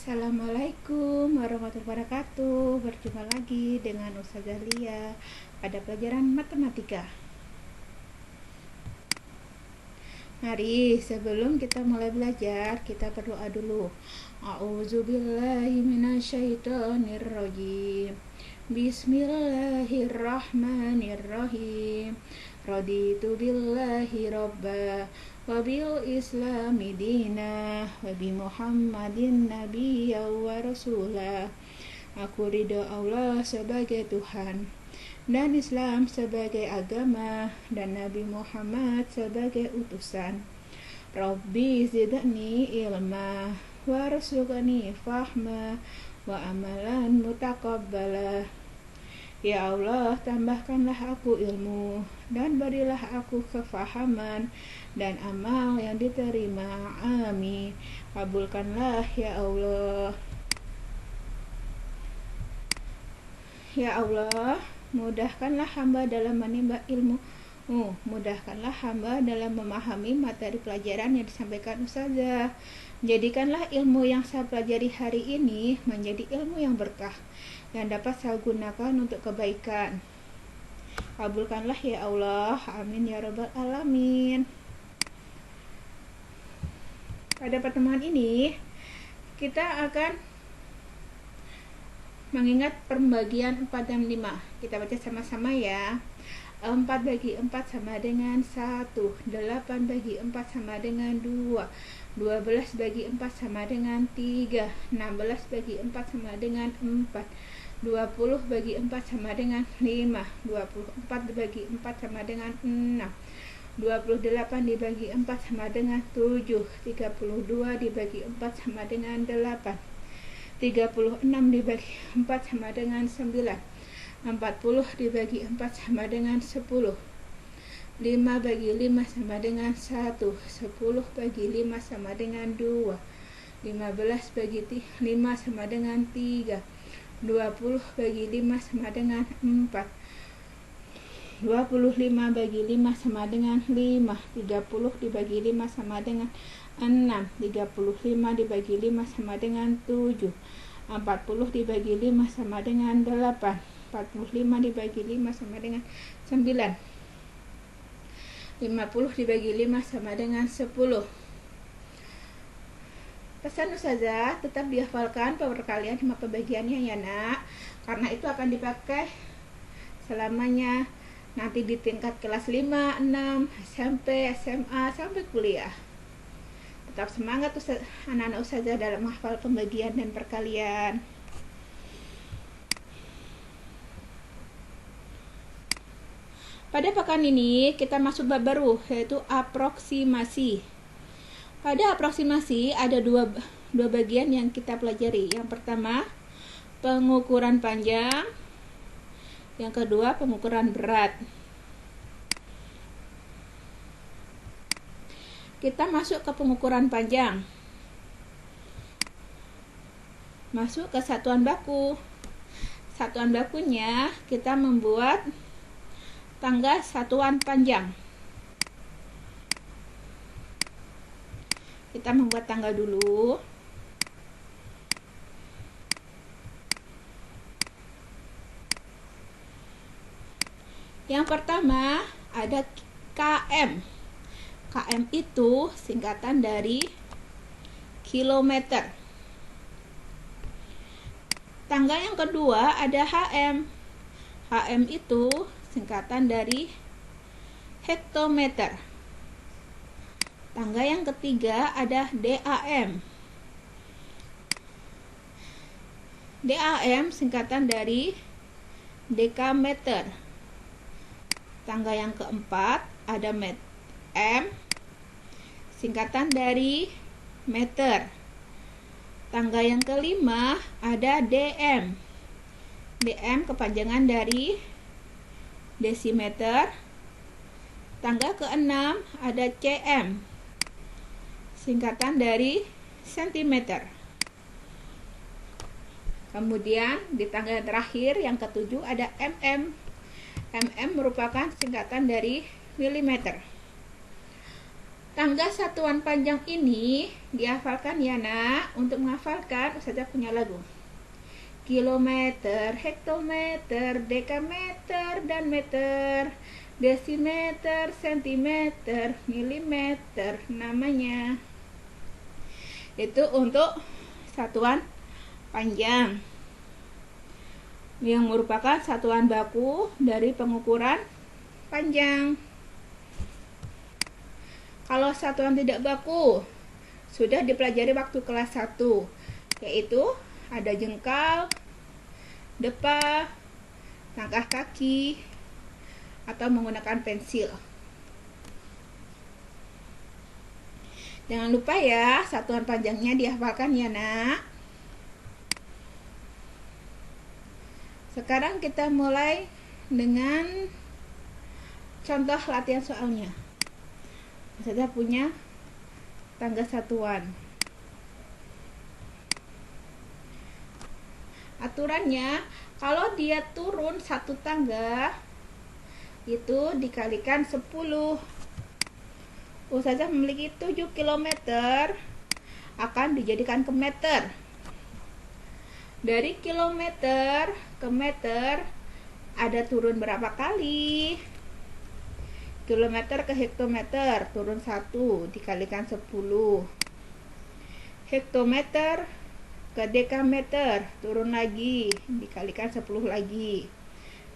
Assalamualaikum warahmatullahi wabarakatuh. Berjumpa lagi dengan Ustazah Lia pada pelajaran matematika. Mari sebelum kita mulai belajar, kita berdoa dulu. A'udzubillahi minasyaitonirrajim. Bismillahirrahmanirrahim. Raditu billahi robba wa bil islami dina wa bi muhammadin nabiyya wa rasulah. Aku ridho Allah sebagai Tuhan dan Islam sebagai agama dan Nabi Muhammad sebagai utusan. Rabbi zidni ilma warzuqni fahma wa amalan mutaqabbala. Ya Allah, tambahkanlah aku ilmu dan berilah aku kefahaman dan amal yang diterima. Amin. Kabulkanlah ya Allah. Ya Allah, mudahkanlah hamba dalam menimba ilmu. Mudahkanlah hamba dalam memahami materi pelajaran yang disampaikan Ustazah. Jadikanlah ilmu yang saya pelajari hari ini menjadi ilmu yang berkah, yang dapat saya gunakan untuk kebaikan. Kabulkanlah ya Allah. Amin ya rabbal alamin. Pada pertemuan ini kita akan mengingat pembagian 4 dan 5. Kita baca sama-sama ya. 4 bagi 4 sama dengan 1. 8 bagi 4 sama dengan 2. 12 bagi 4 sama dengan 3. 16 bagi 4 sama dengan 4. 20 bagi 4 sama dengan 5. 24 bagi 4 sama dengan 6. 28 dibagi 4 sama dengan 7. 32 dibagi 4 sama dengan 8. 36 dibagi 4 sama dengan 9. 40 dibagi 4 sama dengan 10. 5 bagi 5 sama dengan 1. 10 bagi 5 sama dengan 2. 15 bagi 5 sama dengan 3. 20 bagi 5 sama dengan 4. 25 bagi 5 sama dengan 5. 30 dibagi 5 sama dengan 6. 35 dibagi 5 sama dengan 7. 40 dibagi 5 sama dengan 8. 45 dibagi 5 sama dengan 9. 50 dibagi 5 sama dengan 10. Pesan Ustazah, tetap dihafalkan perkalian 5 pembagiannya ya nak, karena itu akan dipakai selamanya nanti di tingkat kelas 5, 6, SMP, SMA, sampai kuliah. Tetap semangat anak-anak Ustazah dalam menghafal pembagian dan perkalian. Pada pekan ini kita masuk bab baru, yaitu aproksimasi. Pada aproksimasi ada dua bagian yang kita pelajari. Yang pertama, pengukuran panjang. Yang kedua, pengukuran berat. Kita masuk ke pengukuran panjang. Masuk ke satuan baku. Satuan bakunya kita membuat tangga satuan panjang. Kita membuat tangga dulu. Yang pertama ada km. KM itu singkatan dari kilometer. Tangga yang kedua ada HM. HM itu singkatan dari hektometer. Tangga yang ketiga ada DAM. DAM singkatan dari dekameter. Tangga yang keempat ada M, singkatan dari meter. Tangga yang kelima ada DM. DM kepanjangan dari desimeter. Tangga keenam ada CM, singkatan dari sentimeter. Kemudian di tangga terakhir yang ketujuh ada MM. MM merupakan singkatan dari milimeter. Tangga satuan panjang ini dihafalkan ya nak. Untuk menghafalkan Ustazah punya lagu. Kilometer, hektometer, dekameter, dan meter, desimeter, sentimeter, milimeter namanya. Itu untuk satuan panjang yang merupakan satuan baku dari pengukuran panjang. Kalau satuan tidak baku sudah dipelajari waktu kelas 1, yaitu ada jengkal, depa, langkah kaki, atau menggunakan pensil. Jangan lupa ya, satuan panjangnya dihafalkan ya nak. Sekarang kita mulai dengan contoh latihan soalnya. Saya punya tangga satuan. Aturannya, kalau dia turun satu tangga itu dikalikan 10. Ustazah memiliki 7 km, akan dijadikan ke meter. Dari kilometer ke meter ada turun berapa kali? Kilometer ke hektometer turun 1 dikalikan 10. Hektometer ke dekameter turun lagi dikalikan 10 lagi.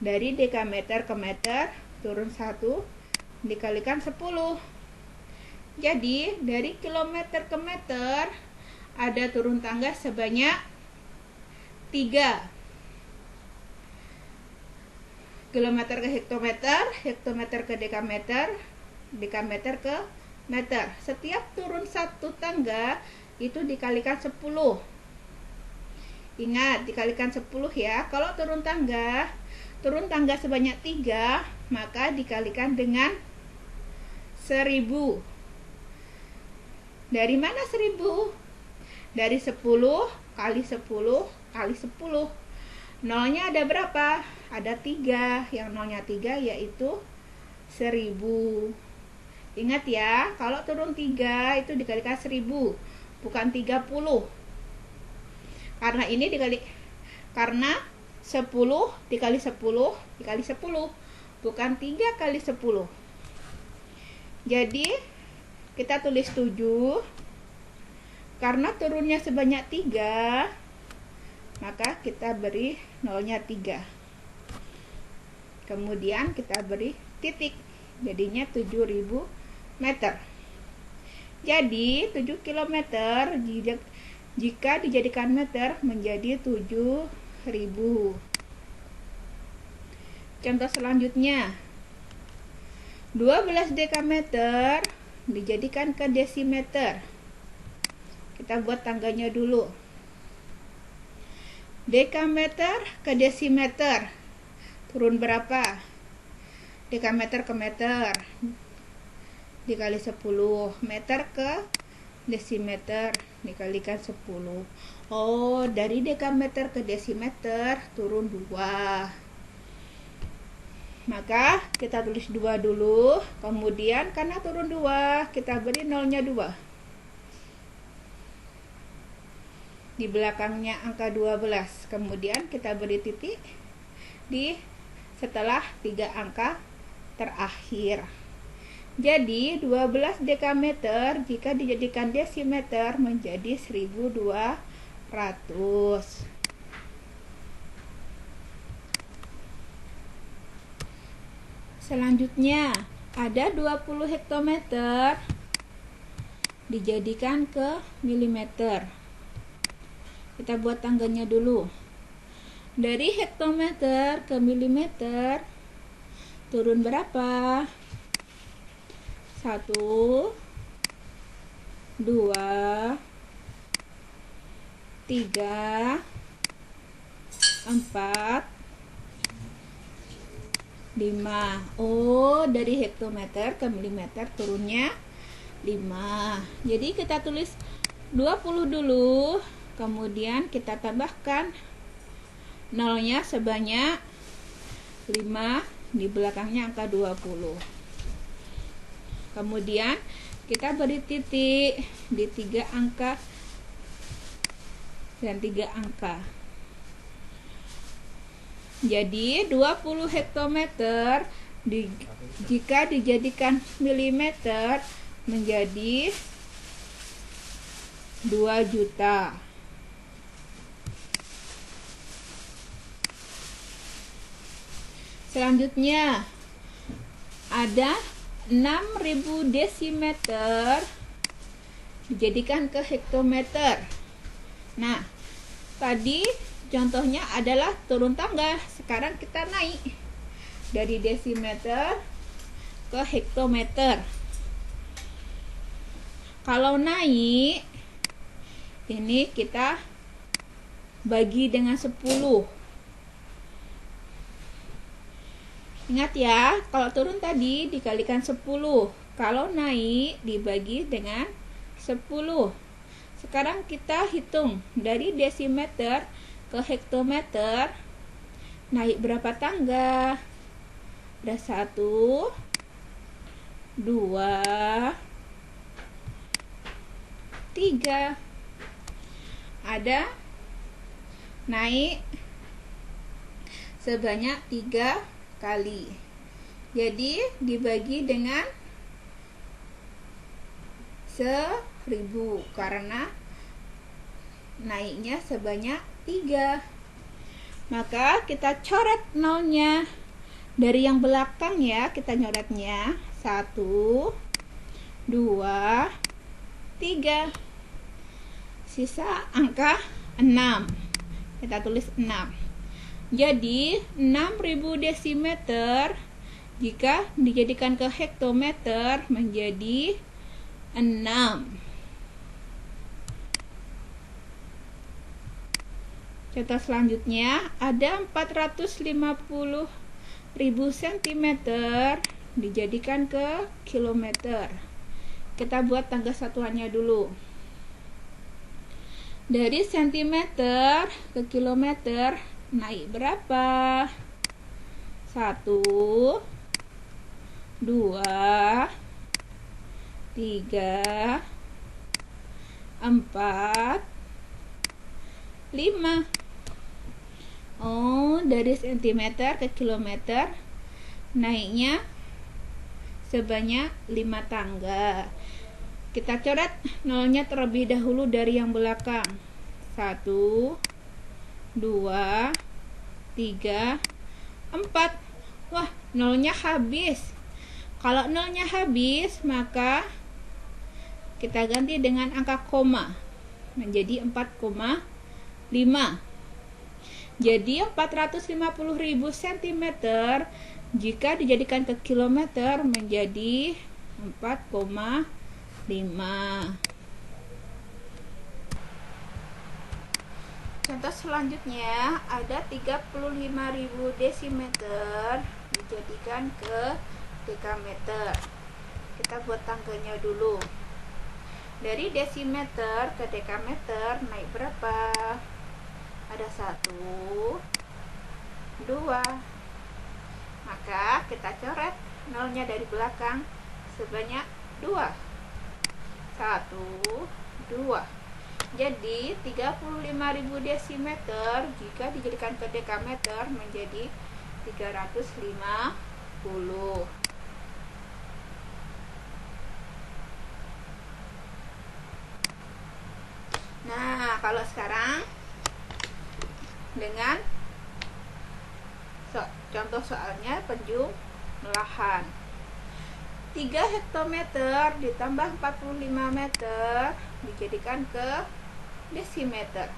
Dari dekameter ke meter turun 1 dikalikan 10. Jadi dari kilometer ke meter ada turun tangga sebanyak 3. Kilometer ke hektometer, hektometer ke dekameter, dekameter ke meter. Setiap turun satu tangga itu dikalikan 10. Ingat, dikalikan 10 ya. Kalau turun tangga sebanyak 3, maka dikalikan dengan 1000. Dari mana 1000? Dari 10 kali 10 kali 10. Nolnya ada berapa? Ada 3. Yang nolnya 3 yaitu 1000. Ingat ya, kalau turun 3 itu dikalikan 1000, bukan 30. Karena ini karena 10 dikali 10 dikali 10, bukan 3 kali 10. Jadi kita tulis 7. Karena turunnya sebanyak 3, maka kita beri nolnya 3. Kemudian kita beri titik, jadinya 7000 meter. Jadi 7 km jika dijadikan meter menjadi 7000. Contoh selanjutnya, 12 dekameter dijadikan ke desimeter. Kita buat tangganya dulu. Dekameter ke desimeter turun berapa? Dekameter ke meter dikali 10, meter ke desimeter dikalikan 10. Oh, dari dekameter ke desimeter turun 2. Maka kita tulis 2 dulu. Kemudian karena turun 2, kita beri nolnya 2. Di belakangnya angka 12. Kemudian kita beri titik di setelah 3 angka terakhir. Jadi 12 dekameter jika dijadikan desimeter menjadi 1200. Selanjutnya ada 20 hektometer dijadikan ke milimeter. Kita buat tangganya dulu. Dari hektometer ke milimeter turun berapa? 1, 2, 3, 4, 5. Oh, dari hektometer ke milimeter turunnya 5. Jadi kita tulis 20 dulu. Kemudian kita tambahkan nolnya sebanyak 5, di belakangnya angka 20. Kemudian kita beri titik di 3 angka dan 3 angka. Jadi 20 hektometer jika dijadikan milimeter menjadi 2 juta. Selanjutnya ada 6.000 desimeter dijadikan ke hektometer. Nah, tadi contohnya adalah turun tangga. Sekarang kita naik dari desimeter ke hektometer. Kalau naik, ini kita bagi dengan 10. Ingat ya, kalau turun tadi dikalikan 10. Kalau naik dibagi dengan 10. Sekarang kita hitung dari desimeter ke hektometer. Naik berapa tangga? Ada 1, 2, 3. Ada naik sebanyak 3 kali. Jadi dibagi dengan 1000 karena naiknya sebanyak 3. Maka kita coret nolnya dari yang belakang ya, kita nyoretnya 1, 2, 3. Sisa angka 6. Kita tulis 6. Jadi 6.000 desimeter jika dijadikan ke hektometer menjadi 6. Contoh selanjutnya ada 450.000 cm dijadikan ke kilometer. Kita buat tangga satuannya dulu. Dari sentimeter ke kilometer naik berapa? 1, 2, 3, 4, 5. Oh, dari sentimeter ke kilometer naiknya sebanyak 5 tangga. Kita coret nolnya terlebih dahulu dari yang belakang. 1, 2, 3, 4. Wah, nolnya habis. Kalau nolnya habis, maka kita ganti dengan angka koma menjadi 4,5. Jadi 450.000 cm jika dijadikan ke kilometer menjadi 4,5. Contoh selanjutnya ada 35.000 desimeter dijadikan ke dekameter. Kita buat tangganya dulu. Dari desimeter ke dekameter naik berapa? Ada 1, 2. Maka kita coret nolnya dari belakang sebanyak 2. 1, 2. Jadi 35.000 desimeter jika dijadikan ke dekameter menjadi 350. Nah, kalau sekarang dengan contoh soalnya penjumlahan 3 hektometer ditambah 45 meter dijadikan ke desimeter.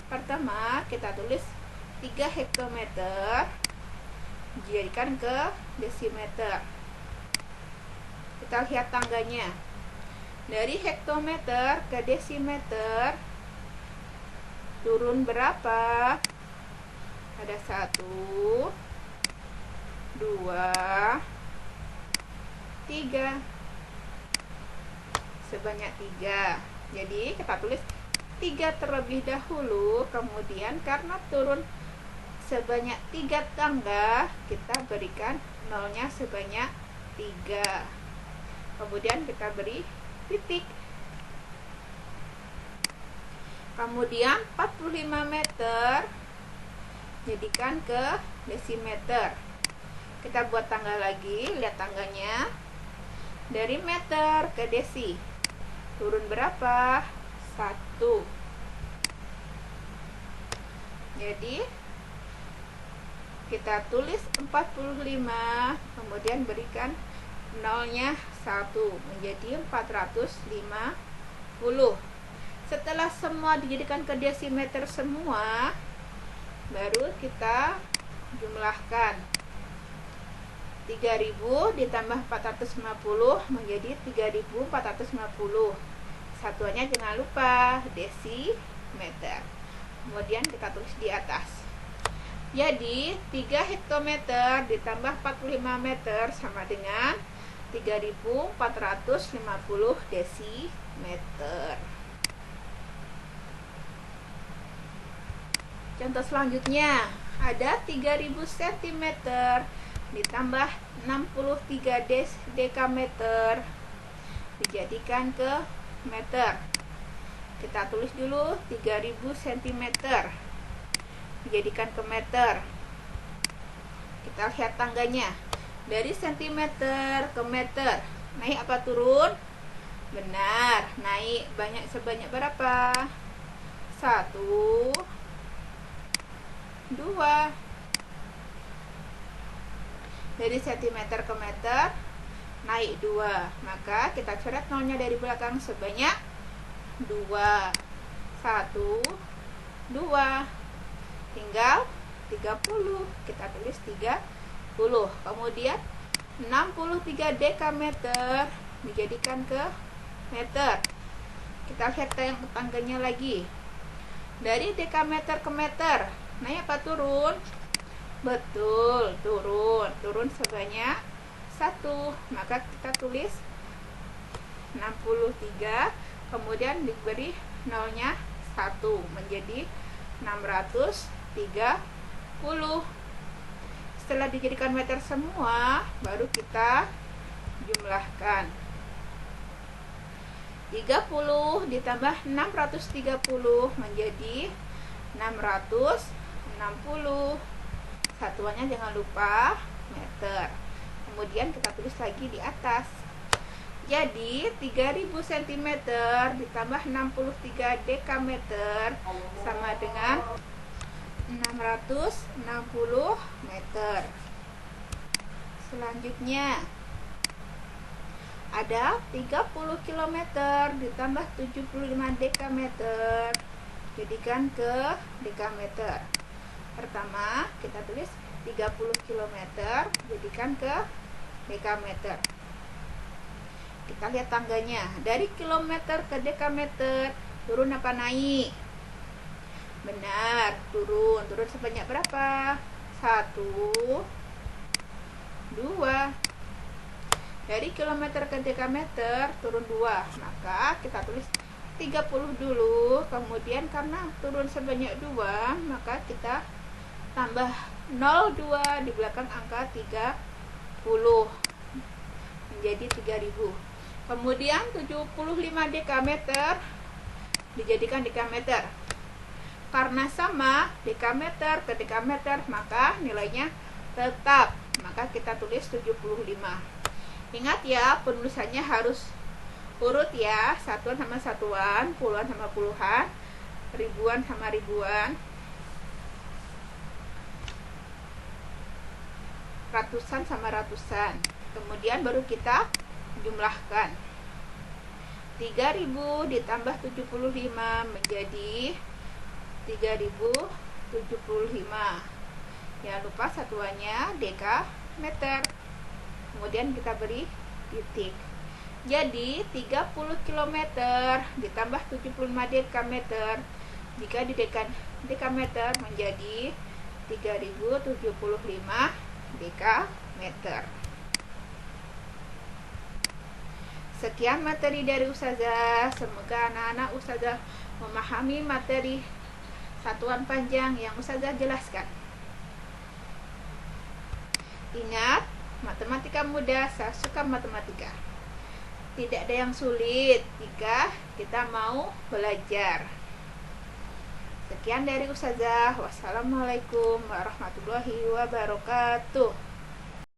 Pertama kita tulis 3 hektometer dijadikan ke desimeter. Kita lihat tangganya. Dari hektometer ke desimeter turun berapa? Ada 1, 2, 3. Sebanyak 3. Jadi kita tulis 3 terlebih dahulu, kemudian karena turun sebanyak 3 tangga, kita berikan nolnya sebanyak 3. kemudian kita beri titik. Kemudian 45 meter jadikan ke desimeter. Kita buat tangga lagi, lihat tangganya. Dari meter ke desi turun berapa? 1. Jadi kita tulis 45, kemudian berikan nolnya 1, menjadi 450. Setelah semua dijadikan ke desimeter semua, baru kita jumlahkan. 3000 ditambah 450 menjadi 3450. Satuannya jangan lupa desimeter. Kemudian kita tulis di atas. Jadi 3 hektometer ditambah 45 meter sama dengan 3450 desimeter. Contoh selanjutnya, ada 3000 cm ditambah 63 dekameter dijadikan ke meter. Kita tulis dulu 3000 cm dijadikan ke meter. Kita lihat tangganya. Dari sentimeter ke meter, naik apa turun? Benar, naik. Sebanyak berapa? 1, 2. Dari sentimeter ke meter naik 2, maka kita coret nolnya dari belakang sebanyak 2. 1, 2, tinggal 30. Kita tulis 30. Kemudian 63 dekameter dijadikan ke meter. Kita lihat tangganya lagi. Dari dekameter ke meter, naik apa turun? Betul, turun. Turun sebanyak 1. Maka kita tulis 63, kemudian diberi nolnya 1, menjadi 630. Setelah dijadikan meter semua, baru kita jumlahkan. 30 ditambah 630 menjadi 660. Satuannya jangan lupa meter. Kemudian kita tulis lagi di atas. Jadi 3000 cm ditambah 63 dekameter sama dengan 660 meter. Selanjutnya ada 30 km ditambah 75 dekameter jadikan ke dekameter. Pertama kita tulis 30 km jadikan ke dekameter. Kita lihat tangganya. Dari kilometer ke dekameter turun apa naik? Benar, turun. Turun sebanyak berapa? 1, 2. Dari kilometer ke dekameter turun 2, maka kita tulis 30 dulu. Kemudian karena turun sebanyak 2, maka kita tambah 02 di belakang angka 30 menjadi 3000. Kemudian 75 dekameter dijadikan dekameter. Karena sama dekameter ke dekameter, maka nilainya tetap. Maka kita tulis 75. Ingat ya, penulisannya harus urut ya. Satuan sama satuan, puluhan sama puluhan, ribuan sama ribuan, ratusan sama ratusan. Kemudian baru kita jumlahkan. 3000 ditambah 75 menjadi 3075. Jangan lupa satuannya dekameter. Kemudian kita beri titik. Jadi 30 km ditambah 75 dekameter, jika di dekameter menjadi 3075 dekameter. Sekian materi dari Ustazah. Semoga anak-anak Ustazah memahami materi satuan panjang yang Ustazah jelaskan. Ingat, matematika mudah, saya suka matematika. tidak ada yang sulit jika kita mau belajar. Sekian dari Ustazah. Wassalamualaikum warahmatullahi wabarakatuh.